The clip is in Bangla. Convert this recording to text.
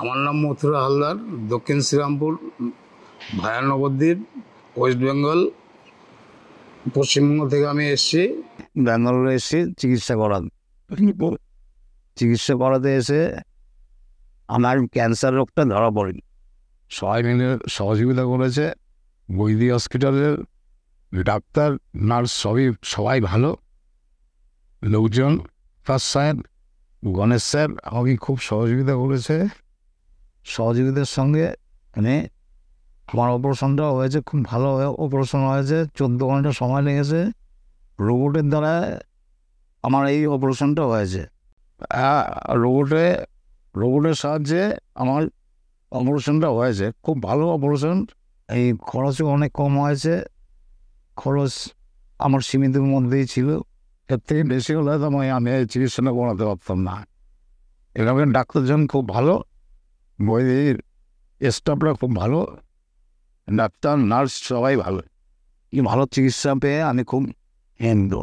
আমার নাম মথুরা হালদার, দক্ষিণ শ্রীরামপুর, ভায়া নবদ্বীপ, ওয়েস্ট বেঙ্গল, পশ্চিমবঙ্গ থেকে আমি এসেছি। ব্যাঙ্গালোরে এসে চিকিৎসা করাতে এসে আমার ক্যান্সার রোগটা ধরা পড়ে। সবাই মিলে সহযোগিতা করেছে। বৈদি হসপিটালের ডাক্তার, নার্স সবাই ভালো লোকজন। ফার্স্ট সাহেব, গণেশ স্যার আমাকে খুব সহযোগিতা করেছে। সহযোগিতার সঙ্গে মানে আমার অপারেশনটা হয়েছে, খুব ভালো অপারেশন হয়েছে। 14 ঘন্টা সময় লেগেছে। রোবটের দ্বারা আমার এই অপারেশনটা হয়েছে। রোবটের সাহায্যে আমার অপারেশনটা হয়েছে, খুব ভালো অপারেশন। এই খরচও অনেক কম হয়েছে। খরচ আমার সীমিতের মধ্যেই ছিল। এর থেকে বেশি হলে তো আমি এই চিকিৎসাটা করাতে পারতাম না। এখানকার ডাক্তারজন খুব ভালো, বৈদির স্টাফরা খুব ভালো, ডাক্তার নার্স সবাই ভালো। এই ভালো চিকিৎসা পেয়ে আমি খুব আনন্দিত।